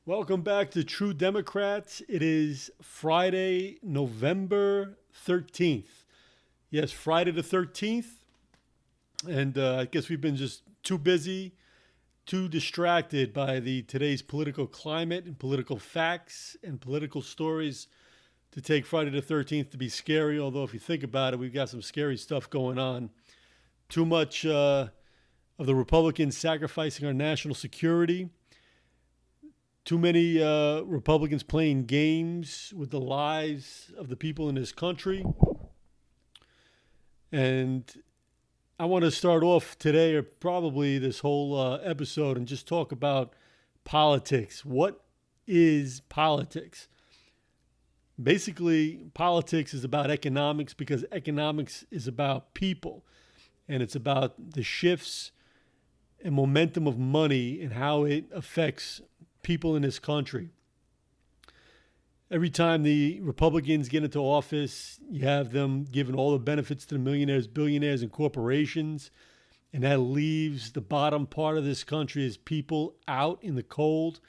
Welcome back to True Democrats. It is Friday, November 13th. Yes, Friday the 13th. And I guess we've been just too busy, too distracted by the today's political climate and political facts and political stories to take Friday the 13th to be scary. Although, if you think about it, we've got some scary stuff going on. Too much of the Republicans sacrificing our national security. Too many Republicans playing games with the lives of the people in this country. And I want to start off today, or probably this whole episode, and just talk about politics. What is politics? Basically, politics is about economics because economics is about people. And it's about the shifts and momentum of money and how it affects people in this country. Every time the Republicans get into office, you have them giving all the benefits to the millionaires, billionaires, and corporations. And that leaves the bottom part of this country as people out in the cold.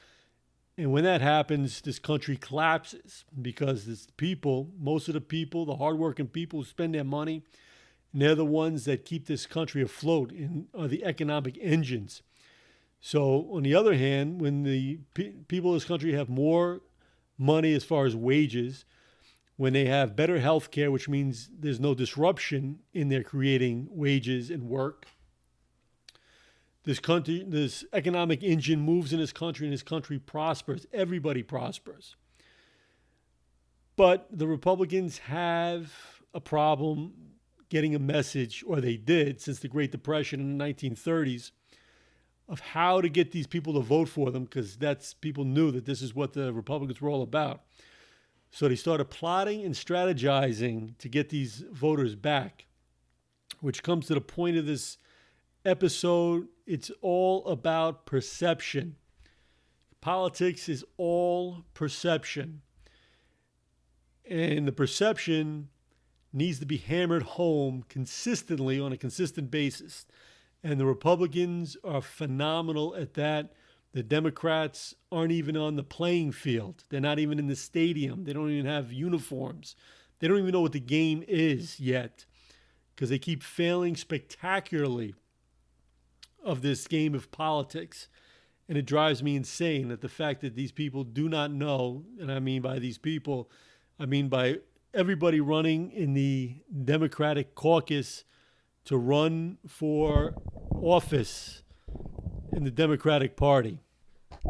And when that happens, this country collapses because it's the people, most of the people, the hardworking people who spend their money, and they're the ones that keep this country afloat and are the economic engines. So, on the other hand, when the people of this country have more money as far as wages, when they have better health care, which means there's no disruption in their creating wages and work, this economic engine moves in this country and this country prospers. Everybody prospers. But the Republicans have a problem getting a message, or they did since the Great Depression in the 1930s, of how to get these people to vote for them, because people knew that this is what the Republicans were all about. So they started plotting and strategizing to get these voters back, which comes to the point of this episode. It's all about perception. Politics is all perception. And the perception needs to be hammered home consistently on a consistent basis. And the Republicans are phenomenal at that. The Democrats aren't even on the playing field. They're not even in the stadium. They don't even have uniforms. They don't even know what the game is yet because they keep failing spectacularly of this game of politics. And it drives me insane that the fact that these people do not know, and I mean by these people, I mean by everybody running in the Democratic caucus to run for office in the Democratic Party.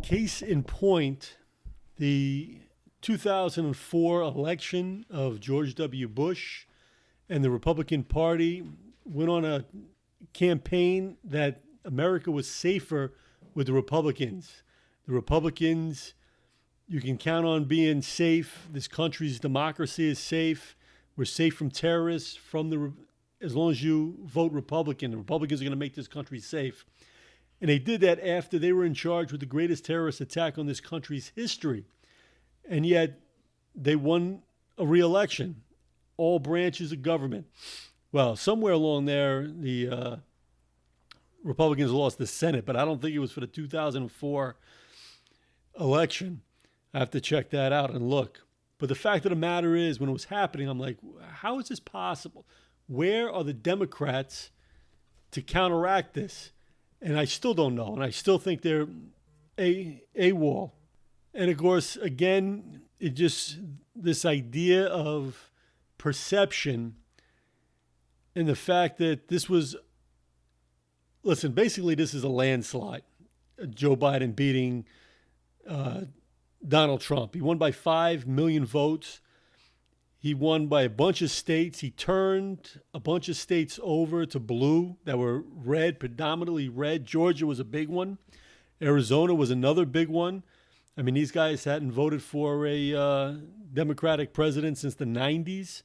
Case in point, the 2004 election of George W. Bush and the Republican Party went on a campaign that America was safer with the Republicans. The Republicans, you can count on being safe. This country's democracy is safe. We're safe from terrorists, as long as you vote Republican. The Republicans are going to make this country safe. And they did that after they were in charge with the greatest terrorist attack on this country's history. And yet they won a re-election, all branches of government. Well, somewhere along there, the Republicans lost the Senate, but I don't think it was for the 2004 election. I have to check that out and look. But the fact of the matter is, when it was happening, I'm like, how is this possible? Where are the Democrats to counteract this? And I still don't know. And I still think they're AWOL. And of course, again, this idea of perception and the fact that basically this is a landslide. Joe Biden beating Donald Trump. He won by 5 million votes. He won by a bunch of states. He turned a bunch of states over to blue that were red, predominantly red. Georgia was a big one. Arizona was another big one. I mean, these guys hadn't voted for a Democratic president since the 90s,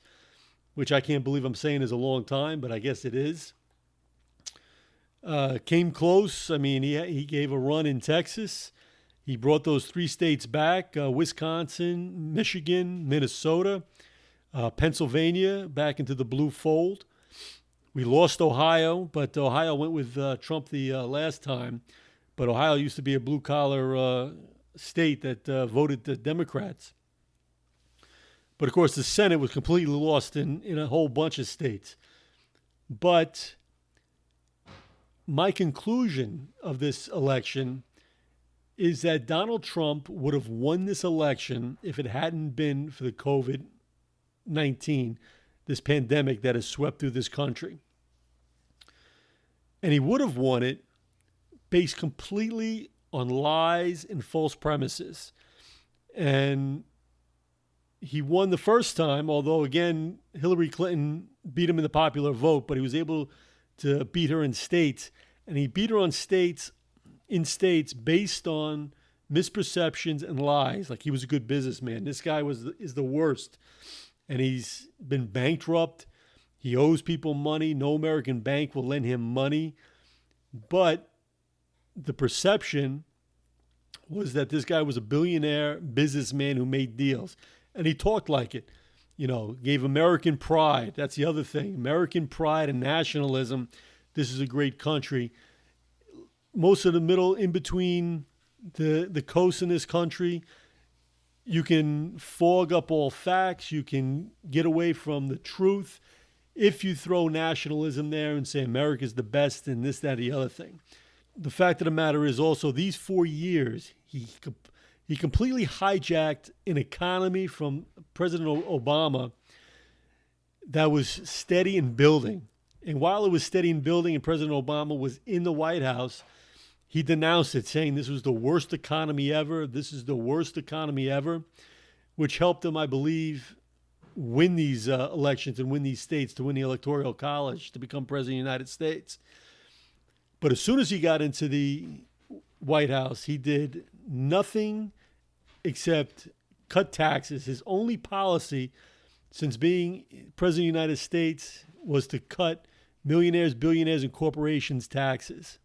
which I can't believe I'm saying is a long time, but I guess it is. Came close. I mean, he gave a run in Texas. He brought those 3 states back, Wisconsin, Michigan, Minnesota. Pennsylvania back into the blue fold. We lost Ohio, but Ohio went with Trump the last time. But Ohio used to be a blue-collar state that voted the Democrats. But of course, the Senate was completely lost in a whole bunch of states. But my conclusion of this election is that Donald Trump would have won this election if it hadn't been for the COVID-19, this pandemic that has swept through this country. And he would have won it based completely on lies and false premises. And he won the first time, although, again, Hillary Clinton beat him in the popular vote, but he was able to beat her in states. And he beat her in states based on misperceptions and lies. Like, he was a good businessman. This guy is the worst. And he's been bankrupt. He owes people money. No American bank will lend him money. But the perception was that this guy was a billionaire businessman who made deals. And he talked like it, gave American pride. That's the other thing. American pride and nationalism. This is a great country. Most of the middle, in between the coast in this country, you can fog up all facts. You can get away from the truth if you throw nationalism there and say America's the best and this, that, the other thing. The fact of the matter is also these 4 years, he completely hijacked an economy from President Obama that was steady and building. And while it was steady and building and President Obama was in the White House, he denounced it, saying this was the worst economy ever. This is the worst economy ever, which helped him, I believe, win these elections and win these states, to win the Electoral College, to become president of the United States. But as soon as he got into the White House, he did nothing except cut taxes. His only policy since being president of the United States was to cut millionaires, billionaires, and corporations' taxes.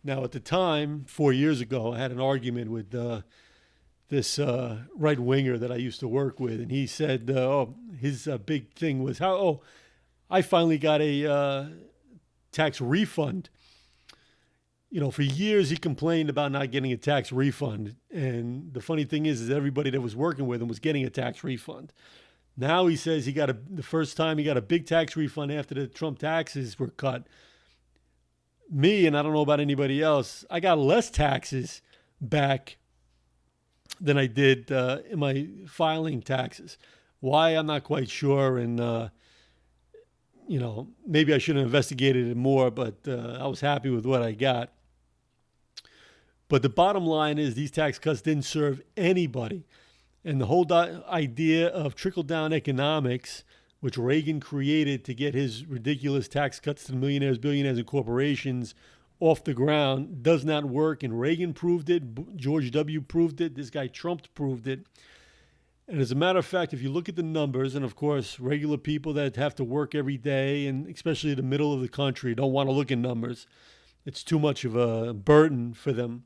Now, at the time, 4 years ago, I had an argument with this right-winger that I used to work with, and he said, his big thing was I finally got a tax refund. For years he complained about not getting a tax refund, and the funny thing is everybody that was working with him was getting a tax refund. Now he says the first time he got a big tax refund after the Trump taxes were cut. Me, and I don't know about anybody else, I got less taxes back than I did in my filing taxes. Why, I'm not quite sure, and maybe I should have investigated it more, but I was happy with what I got. But the bottom line is these tax cuts didn't serve anybody. And the whole idea of trickle-down economics, which Reagan created to get his ridiculous tax cuts to the millionaires, billionaires, and corporations off the ground, does not work. And Reagan proved it. George W. proved it. This guy Trump proved it. And as a matter of fact, if you look at the numbers, and of course, regular people that have to work every day, and especially the middle of the country, don't want to look at numbers. It's too much of a burden for them.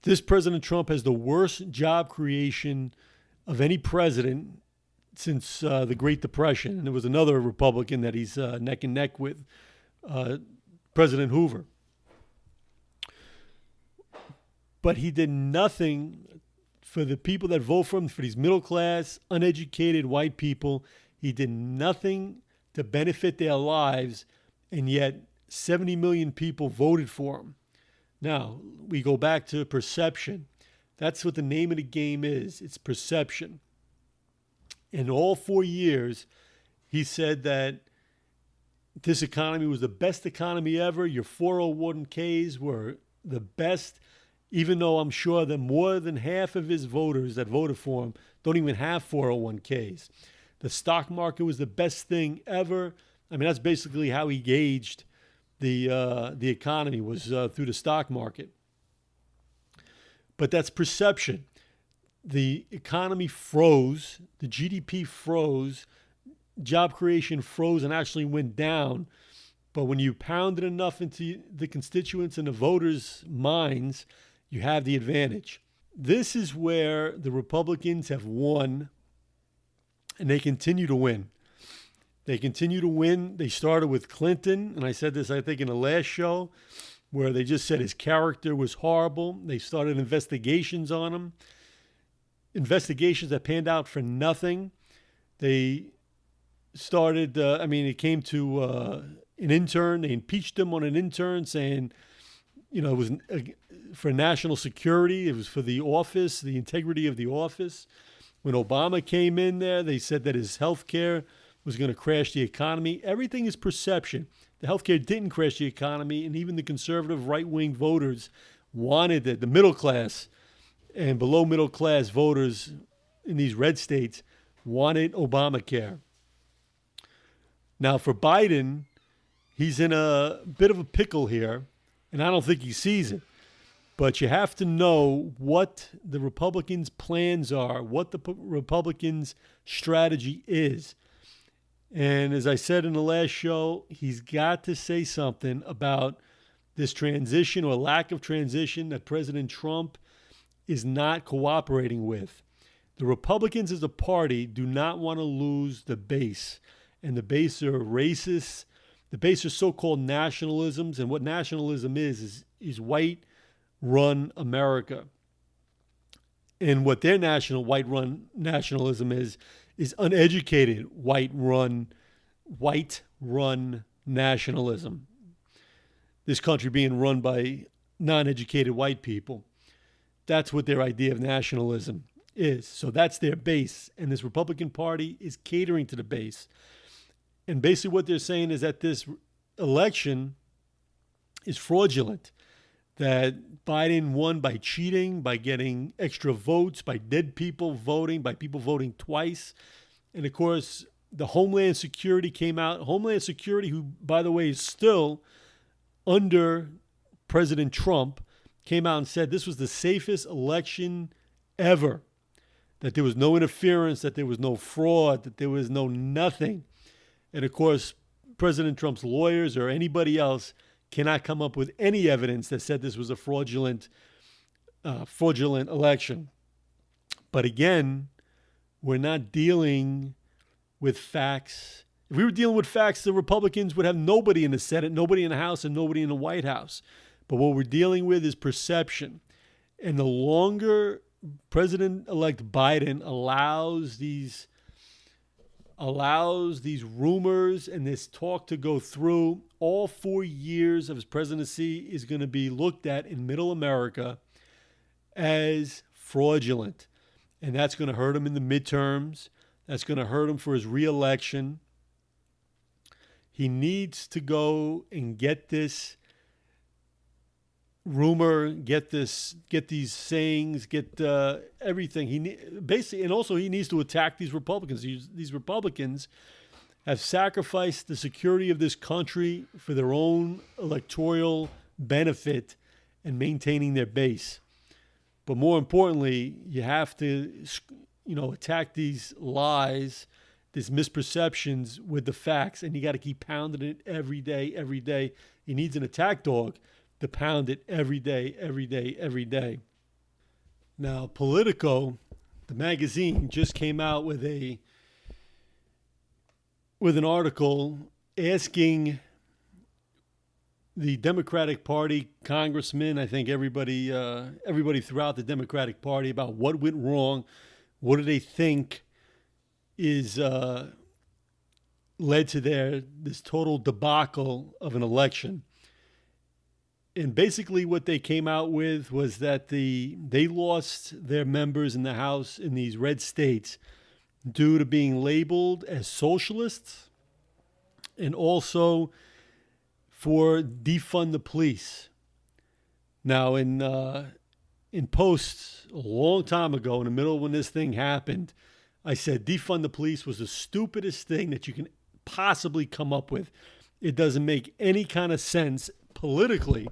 This President Trump has the worst job creation of any president since the Great Depression. And there was another Republican that he's neck and neck with, President Hoover. But he did nothing for the people that vote for him, for these middle-class, uneducated white people. He did nothing to benefit their lives, and yet 70 million people voted for him. Now, we go back to perception. That's what the name of the game is. It's perception. In all 4 years, he said that this economy was the best economy ever. Your 401ks were the best, even though I'm sure that more than half of his voters that voted for him don't even have 401ks. The stock market was the best thing ever. I mean, that's basically how he gauged the economy, was through the stock market. But that's perception. The economy froze, the GDP froze, job creation froze and actually went down. But when you pound it enough into the constituents and the voters' minds, you have the advantage. This is where the Republicans have won, and they continue to win. They continue to win. They started with Clinton, and I said this, I think, in the last show, where they just said his character was horrible. They started investigations on him, investigations that panned out for nothing. They started, it came to an intern. They impeached him on an intern saying, it was for national security. It was for the office, the integrity of the office. When Obama came in there, they said that his health care was going to crash the economy. Everything is perception. The healthcare didn't crash the economy, and even the conservative right-wing voters wanted it. The middle class and below middle class voters in these red states wanted Obamacare. Now, for Biden, he's in a bit of a pickle here, and I don't think he sees it. But you have to know what the Republicans' plans are, what the Republicans' strategy is. And as I said in the last show, he's got to say something about this transition or lack of transition that President Trump is not cooperating with. The Republicans as a party do not want to lose the base. And the base are racist. The base are so-called nationalisms. And what nationalism is white-run America. And what their white-run nationalism is uneducated white-run nationalism. This country being run by non-educated white people. That's what their idea of nationalism is. So that's their base. And this Republican Party is catering to the base. And basically what they're saying is that this election is fraudulent. That Biden won by cheating, by getting extra votes, by dead people voting, by people voting twice. And of course, the Homeland Security came out. Homeland Security, who, by the way, is still under President Trump, came out and said this was the safest election ever. That there was no interference, that there was no fraud, that there was no nothing. And of course, President Trump's lawyers or anybody else cannot come up with any evidence that said this was a fraudulent election. But again, we're not dealing with facts. If we were dealing with facts, the Republicans would have nobody in the Senate, nobody in the House, and nobody in the White House. But what we're dealing with is perception. And the longer President-elect Biden allows these rumors and this talk to go through, all 4 years of his presidency is going to be looked at in middle America as fraudulent. And that's going to hurt him in the midterms. That's going to hurt him for his reelection. He needs to go and get this rumor, get these sayings, get everything. Basically, and also he needs to attack these Republicans. These Republicans have sacrificed the security of this country for their own electoral benefit and maintaining their base. But more importantly, you have to, attack these lies, these misperceptions with the facts, and you got to keep pounding it every day, every day. He needs an attack dog to pound it every day, every day, every day. Now, Politico, the magazine, just came out with an article asking the Democratic Party congressmen, I think everybody throughout the Democratic Party, about what went wrong, what do they think is led to this total debacle of an election. And basically what they came out with was that they lost their members in the House in these red states due to being labeled as socialists and also for defund the police. Now, in posts a long time ago, in the middle when this thing happened, I said defund the police was the stupidest thing that you can possibly come up with. It doesn't make any kind of sense politically,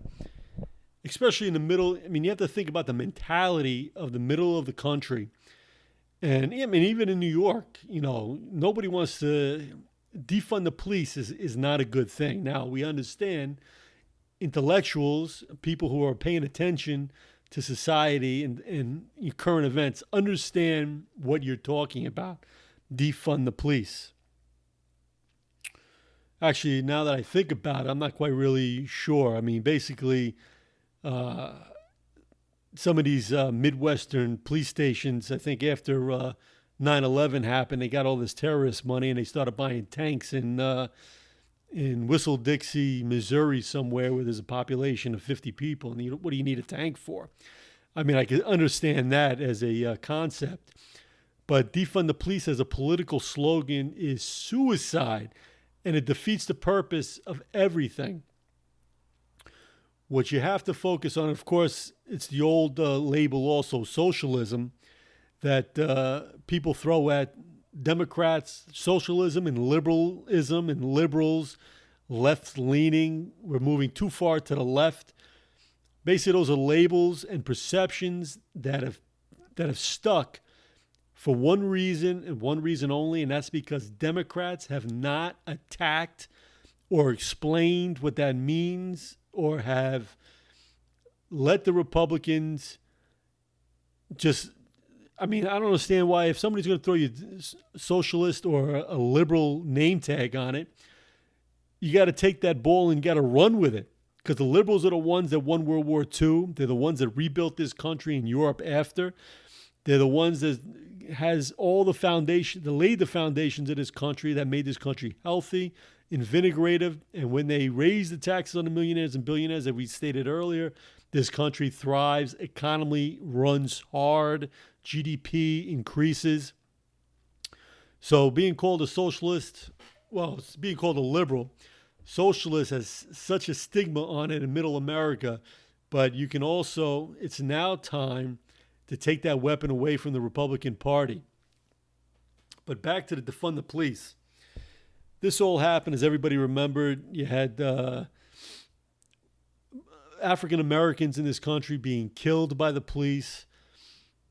especially in the middle. I mean, you have to think about the mentality of the middle of the country. And I mean, even in New York, nobody wants to defund the police is not a good thing. Now, we understand intellectuals, people who are paying attention to society and current events, understand what you're talking about. Defund the police. Actually, now that I think about it, I'm not quite really sure. I mean, basically, uh, some of these Midwestern police stations, I think after 9/11 happened, they got all this terrorist money and they started buying tanks in Whistle Dixie, Missouri, somewhere where there's a population of 50 people. And what do you need a tank for? I mean, I can understand that as a concept, but defund the police as a political slogan is suicide, and it defeats the purpose of everything. What you have to focus on, of course, it's the old label also, socialism, that people throw at Democrats, socialism and liberalism, and liberals, left leaning. We're moving too far to the left. Basically, those are labels and perceptions that have stuck for one reason and one reason only, and that's because Democrats have not attacked or explained what that means, or have let the Republicans just, I mean, I don't understand why, if somebody's going to throw you socialist or a liberal name tag on it, you got to take that ball and got to run with it. Because the liberals are the ones that won World War II. They're the ones that rebuilt this country in Europe after. They're the ones that has all the foundation, that laid the foundations of this country, that made this country healthy, invigorative. And when they raised the taxes on the millionaires and billionaires, as we stated earlier, this country thrives, economy runs hard, GDP increases. So being called a socialist, well, it's being called a liberal. Socialist has such a stigma on it in middle America, but you can also, it's now time to take that weapon away from the Republican Party. But back to the defund the police. This all happened, as everybody remembered. You had African Americans in this country being killed by the police.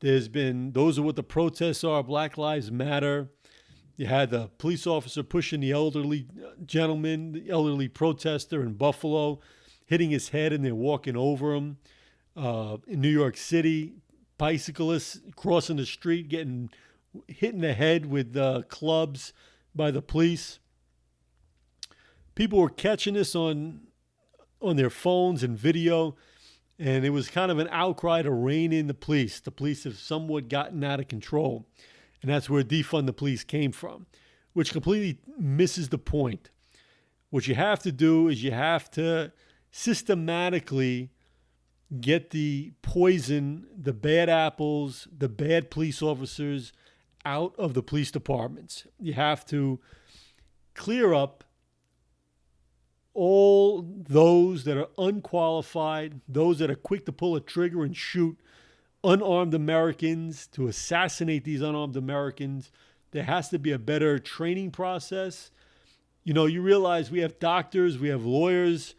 There's been, those are what the protests are, Black Lives Matter. You had the police officer pushing the elderly gentleman, the elderly protester in Buffalo, hitting his head, and they're walking over him. In New York City, bicyclists crossing the street, getting hit in the head with clubs by the police. People were catching this on their phones and video, and it was kind of an outcry to rein in the police. The police have somewhat gotten out of control. And that's where defund the police came from, which completely misses the point. What you have to do is you have to systematically get the poison, the bad apples, the bad police officers out of the police departments. You have to clear up all those that are unqualified, those that are quick to pull a trigger and shoot unarmed Americans, to assassinate these unarmed Americans. There has to be a better training process. You know, you realize we have doctors, we have lawyers,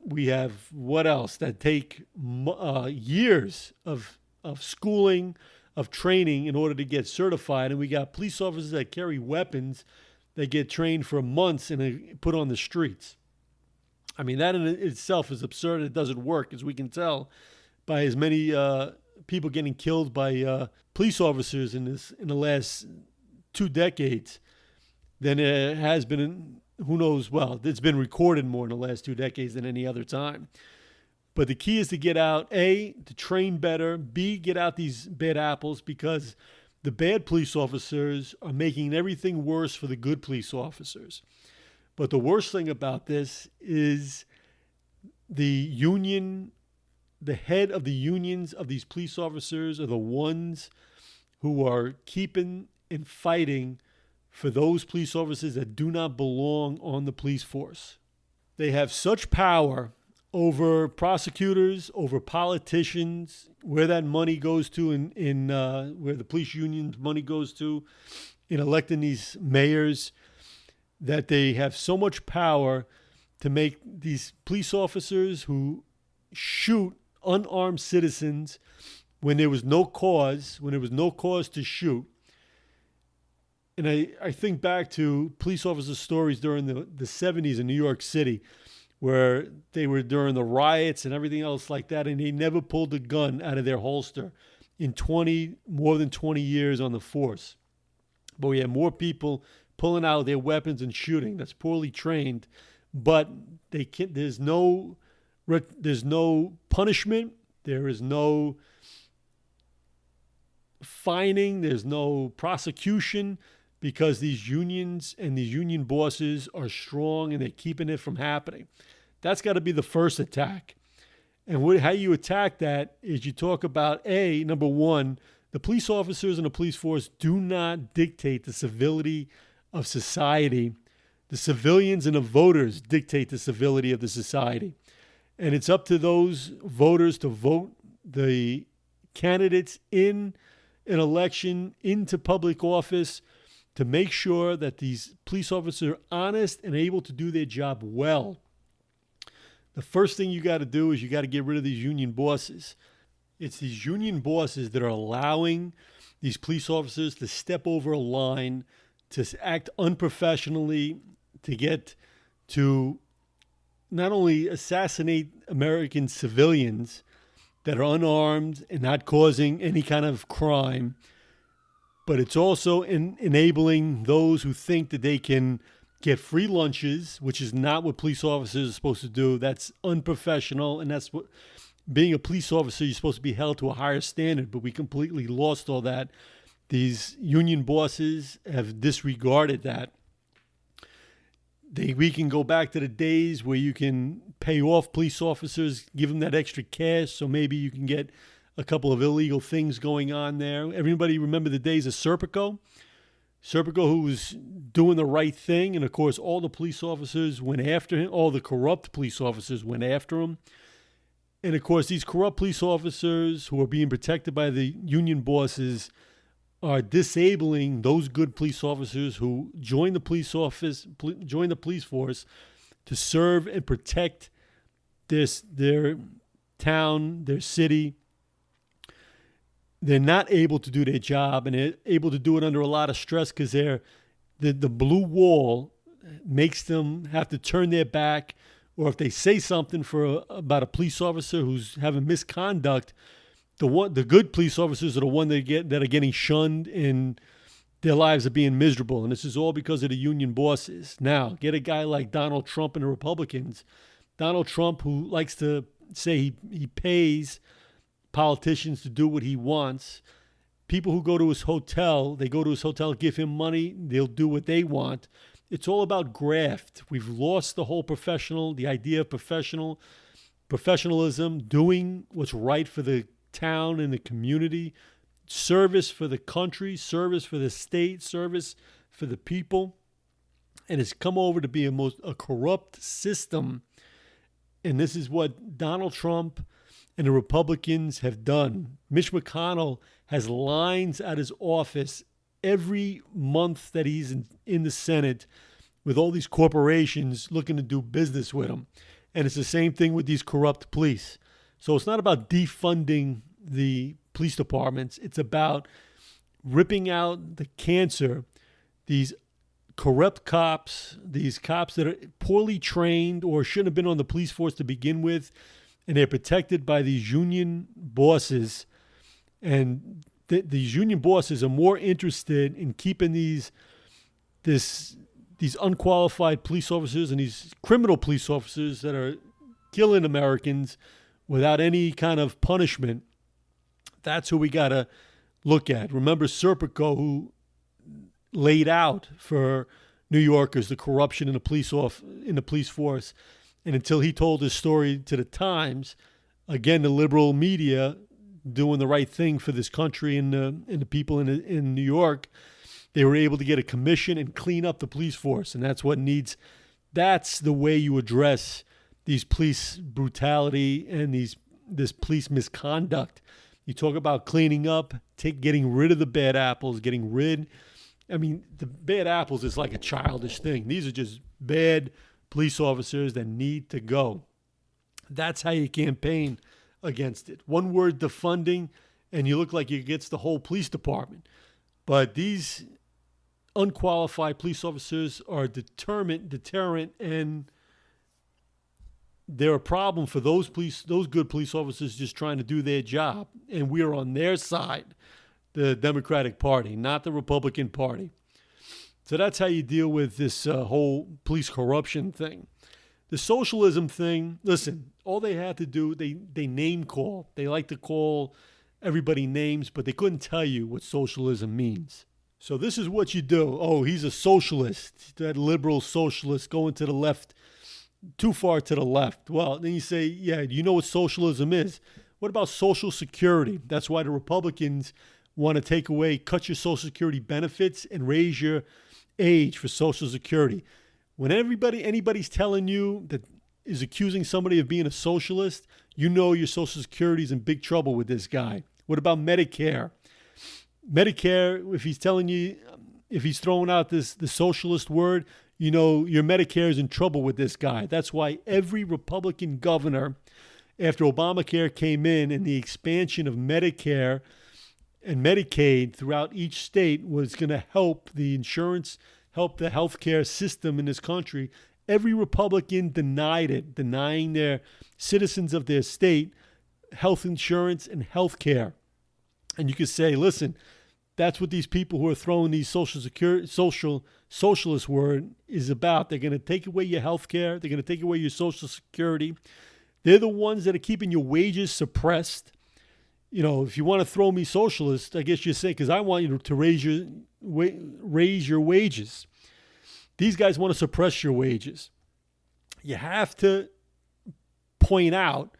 we have what else that take years of schooling, of training in order to get certified. And we got police officers that carry weapons that get trained for months and put on the streets. I mean, that in itself is absurd. It doesn't work, as we can tell by as many people getting killed by police officers in the last 2 decades than it has been in, who knows, well, it's been recorded more in the last 2 decades than any other time. But the key is to get out, A, to train better, B, get out these bad apples, because the bad police officers are making everything worse for the good police officers. But the worst thing about this is the head of the unions of these police officers are the ones who are keeping and fighting for those police officers that do not belong on the police force. They have such power over prosecutors, over politicians, where that money goes to, in where the police union's money goes to in electing these mayors, that they have so much power to make these police officers who shoot unarmed citizens when there was no cause, to shoot. And I think back to police officer stories during the 70s in New York City, where they were during the riots and everything else like that, and they never pulled a gun out of their holster in more than 20 years on the force. But we had more people pulling out their weapons and shooting. That's poorly trained. But they can't, there's no punishment. There is no fining. There's no prosecution, because these unions and these union bosses are strong and they're keeping it from happening. That's got to be the first attack. And how you attack that is you talk about, number one, the police officers and the police force do not dictate the civility of society. The civilians and the voters dictate the civility of the society. And it's up to those voters to vote the candidates in an election into public office to make sure that these police officers are honest and able to do their job well. The first thing you got to do is you got to get rid of these union bosses. It's these union bosses that are allowing these police officers to step over a line, to act unprofessionally, to get to not only assassinate American civilians that are unarmed and not causing any kind of crime, but it's also enabling those who think that they can get free lunches, which is not what police officers are supposed to do. That's unprofessional, and that's what, being a police officer, you're supposed to be held to a higher standard, but we completely lost all that. These union bosses have disregarded that. We can go back to the days where you can pay off police officers, give them that extra cash, so maybe you can get a couple of illegal things going on there. Everybody remember the days of Serpico? Serpico, who was doing the right thing, and of course all the police officers went after him, all the corrupt police officers went after him. And of course these corrupt police officers who are being protected by the union bosses are disabling those good police officers who join the police force to serve and protect their town, their city. They're not able to do their job, and they're able to do it under a lot of stress because the blue wall makes them have to turn their back, or if they say something about a police officer who's having misconduct, the good police officers are the one that are getting shunned and their lives are being miserable. And this is all because of the union bosses. Now, get a guy like Donald Trump and the Republicans. Donald Trump, who likes to say he pays politicians to do what he wants. People who go to his hotel, give him money, they'll do what they want. It's all about graft. We've lost the whole the idea of professionalism, doing what's right for the town and the community, service for the country, service for the state, service for the people. And it's come over to be a corrupt system. And this is what Donald Trump and the Republicans have done. Mitch McConnell has lines at his office every month that he's in the Senate with all these corporations looking to do business with him. And it's the same thing with these corrupt police. So it's not about defunding the police departments. It's about ripping out the cancer, these corrupt cops, these cops that are poorly trained or shouldn't have been on the police force to begin with, and they're protected by these union bosses. And these union bosses are more interested in keeping these unqualified police officers and these criminal police officers that are killing Americans without any kind of punishment. That's who we got to look at. Remember Serpico, who laid out for New Yorkers the corruption in the police force. And until he told his story to the Times, again, the liberal media doing the right thing for this country and the people in New York, they were able to get a commission and clean up the police force. And that's the way you address these police brutality and this police misconduct. You talk about cleaning up, getting rid of the bad apples, the bad apples is like a childish thing. These are just bad police officers that need to go. That's how you campaign against it. One word, defunding, and you look like you against the whole police department. But these unqualified police officers are deterrent, and they're a problem for those good police officers just trying to do their job. And we're on their side, the Democratic Party, not the Republican Party. So that's how you deal with this whole police corruption thing. The socialism thing, listen, all they had to do, they name call. They like to call everybody names, but they couldn't tell you what socialism means. So this is what you do. Oh, he's a socialist, that liberal socialist going to the left, too far to the left. Well, then you say, yeah, you know what socialism is. What about Social Security? That's why the Republicans want to take away, cut your Social Security benefits and raise your age for Social Security. When anybody's telling you that is accusing somebody of being a socialist, you know your Social Security is in big trouble with this guy. What about Medicare? Medicare, if he's telling you, if he's throwing out the socialist word, you know your Medicare is in trouble with this guy. That's why every Republican governor, after Obamacare came in and the expansion of Medicare and Medicaid throughout each state was going to help the insurance, help the healthcare system in this country, every Republican denied it, denying their citizens of their state health insurance and health care. And you could say, listen, that's what these people who are throwing these socialist word is about. They're going to take away your health care. They're going to take away your Social Security. They're the ones that are keeping your wages suppressed. You know, if you want to throw me socialist, I guess you say, because I want you to raise your wages. These guys want to suppress your wages. You have to point out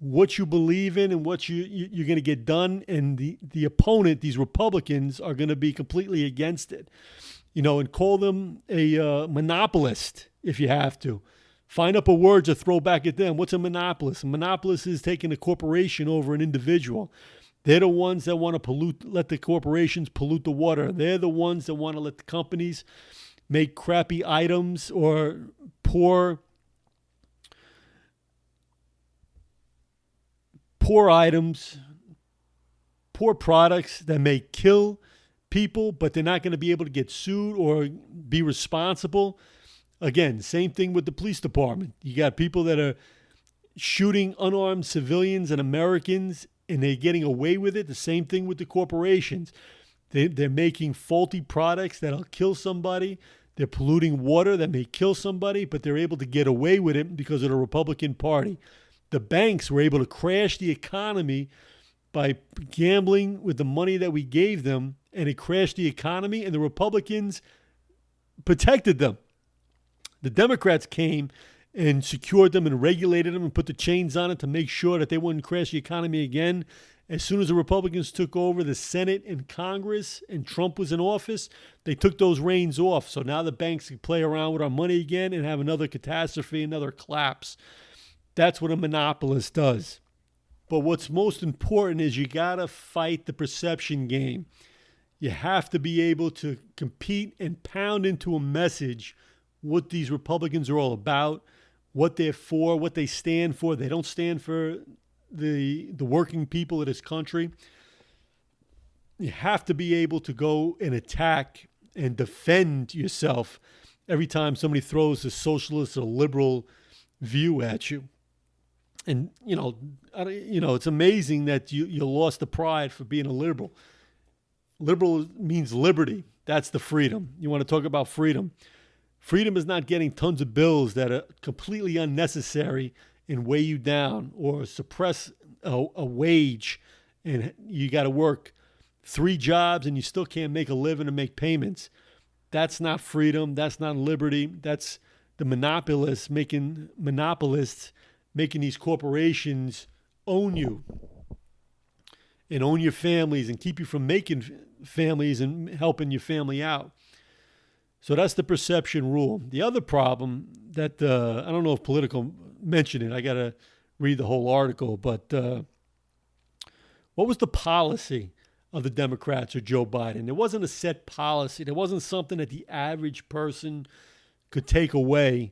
what you believe in and what you're going to get done, and the opponent, these Republicans, are going to be completely against it. You know, and call them a monopolist if you have to. Find up a word to throw back at them. What's a monopolist? A monopolist is taking a corporation over an individual. They're the ones that want to let the corporations pollute the water. They're the ones that want to let the companies make crappy items or poor items, poor products that may kill people, but they're not going to be able to get sued or be responsible. Again, same thing with the police department. You got people that are shooting unarmed civilians and Americans, and they're getting away with it. The same thing with the corporations. They're making faulty products that'll kill somebody. They're polluting water that may kill somebody, but they're able to get away with it because of the Republican Party. The banks were able to crash the economy by gambling with the money that we gave them, and it crashed the economy, and the Republicans protected them. The Democrats came and secured them and regulated them and put the chains on it to make sure that they wouldn't crash the economy again. As soon as the Republicans took over the Senate and Congress and Trump was in office, they took those reins off. So now the banks can play around with our money again and have another catastrophe, another collapse. That's what a monopolist does. But what's most important is you got to fight the perception game. You have to be able to compete and pound into a message what these Republicans are all about, what they're for, what they stand for. They don't stand for the working people of this country. You have to be able to go and attack and defend yourself every time somebody throws a socialist or liberal view at you. And, it's amazing that you lost the pride for being a liberal. Liberal means liberty. That's the freedom. You want to talk about freedom. Freedom is not getting tons of bills that are completely unnecessary and weigh you down or suppress a wage, and you got to work 3 jobs and you still can't make a living and make payments. That's not freedom. That's not liberty. That's the monopolists making these corporations own you and own your families and keep you from making families and helping your family out. So that's the perception rule. The other problem that, I don't know if Politico mentioned it. I got to read the whole article. But what was the policy of the Democrats or Joe Biden? There wasn't a set policy. There wasn't something that the average person could take away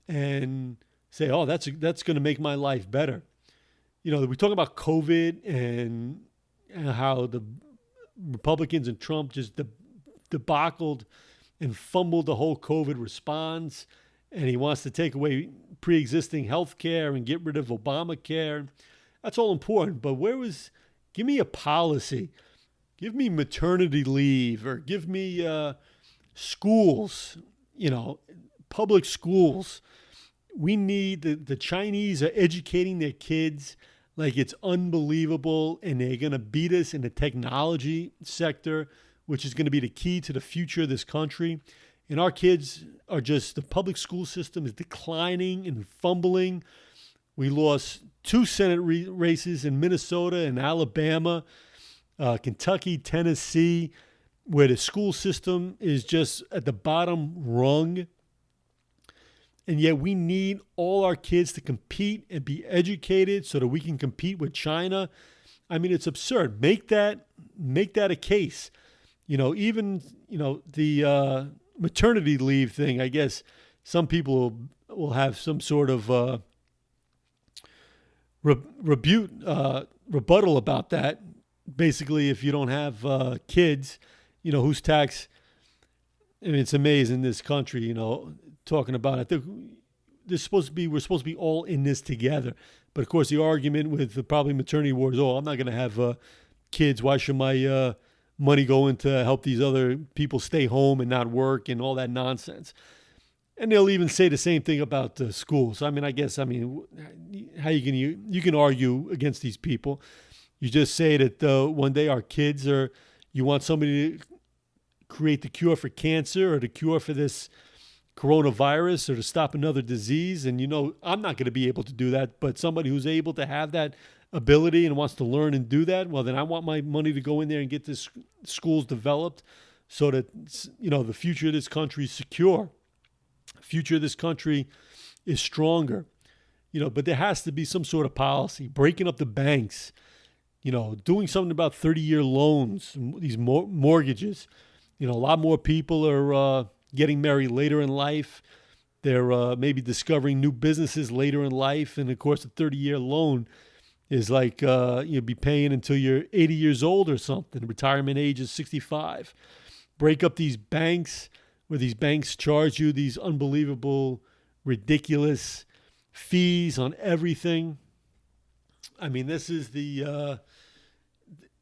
and say, oh, that's going to make my life better. We talk about COVID and how the Republicans and Trump just debacled and fumbled the whole COVID response, and he wants to take away pre-existing health care and get rid of Obamacare. That's all important, but give me a policy. Give me maternity leave, or give me Schools, public schools. We need the Chinese are educating their kids like it's unbelievable, and they're going to beat us in the technology sector, which is going to be the key to the future of this country. And our kids are just, the public school system is declining and fumbling. We lost 2 Senate races in Minnesota and Alabama, Kentucky, Tennessee, where the school system is just at the bottom rung. And yet we need all our kids to compete and be educated so that we can compete with China. I mean, it's absurd. Make that a case. Even the maternity leave thing, I guess some people will have some sort of rebuttal about that. Basically, if you don't have kids, whose tax, I mean, it's amazing this country, talking about it. We're supposed to be all in this together. But of course, the argument with probably maternity wards, I'm not going to have kids. Why should my money go into help these other people stay home and not work and all that nonsense? And they'll even say the same thing about schools. I mean, how you can argue against these people? You just say that one day our kids you want somebody to create the cure for cancer or the cure for this coronavirus or to stop another disease. And, I'm not going to be able to do that. But somebody who's able to have that ability and wants to learn and do that, well, then I want my money to go in there and get this schools developed so that, the future of this country is secure. The future of this country is stronger. But there has to be some sort of policy, breaking up the banks, doing something about 30-year loans, these mortgages. A lot more people are getting married later in life. They're maybe discovering new businesses later in life. And, of course, a 30-year loan is like you'll be paying until you're 80 years old or something. The retirement age is 65. Break up these banks where these banks charge you these unbelievable, ridiculous fees on everything. I mean, this is the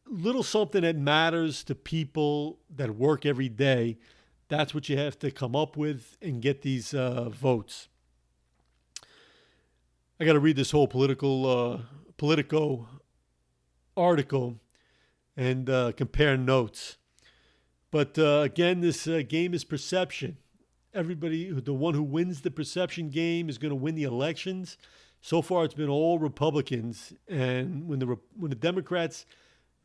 little something that matters to people that work every day. That's what you have to come up with and get these votes. I got to read this whole Politico article and compare notes. But again, this game is perception. The one who wins the perception game is going to win the elections. So far, it's been all Republicans. And when the Democrats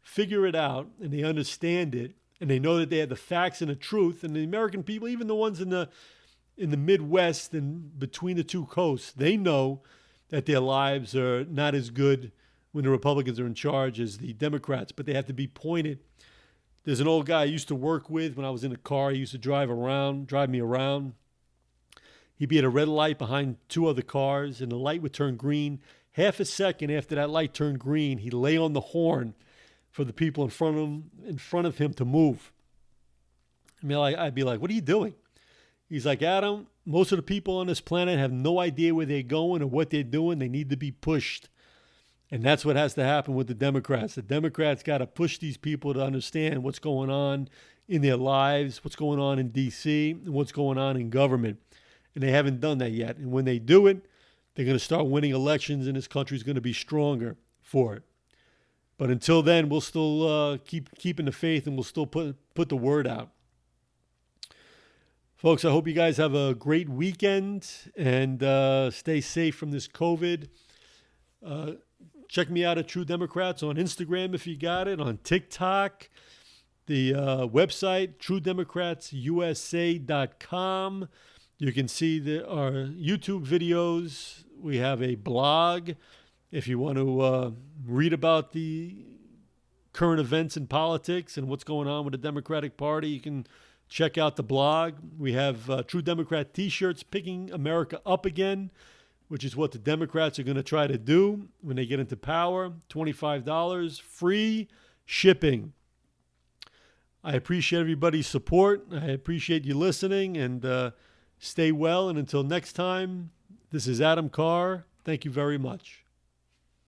figure it out and they understand it, and they know that they have the facts and the truth, and the American people, even the ones in the Midwest and between the two coasts, they know that their lives are not as good when the Republicans are in charge as the Democrats, but they have to be pointed. There's an old guy I used to work with when I was in a car. He used to drive me around. He'd be at a red light behind 2 other cars, and the light would turn green. Half a second after that light turned green, he'd lay on the horn for the people in front of him to move. I'd be like, what are you doing? He's like, Adam, most of the people on this planet have no idea where they're going or what they're doing. They need to be pushed. And that's what has to happen with the Democrats. The Democrats got to push these people to understand what's going on in their lives, what's going on in D.C., and what's going on in government. And they haven't done that yet. And when they do it, they're going to start winning elections, and this country is going to be stronger for it. But until then, we'll still keeping the faith, and we'll still put the word out. Folks, I hope you guys have a great weekend and stay safe from this COVID. Check me out at True Democrats on Instagram if you got it, on TikTok, the website, truedemocratsusa.com. You can see our YouTube videos. We have a blog. If you want to read about the current events in politics and what's going on with the Democratic Party, you can check out the blog. We have True Democrat t-shirts, Picking America Up Again, which is what the Democrats are going to try to do when they get into power. $25, free shipping. I appreciate everybody's support. I appreciate you listening, and stay well. And until next time, this is Adam Carr. Thank you very much.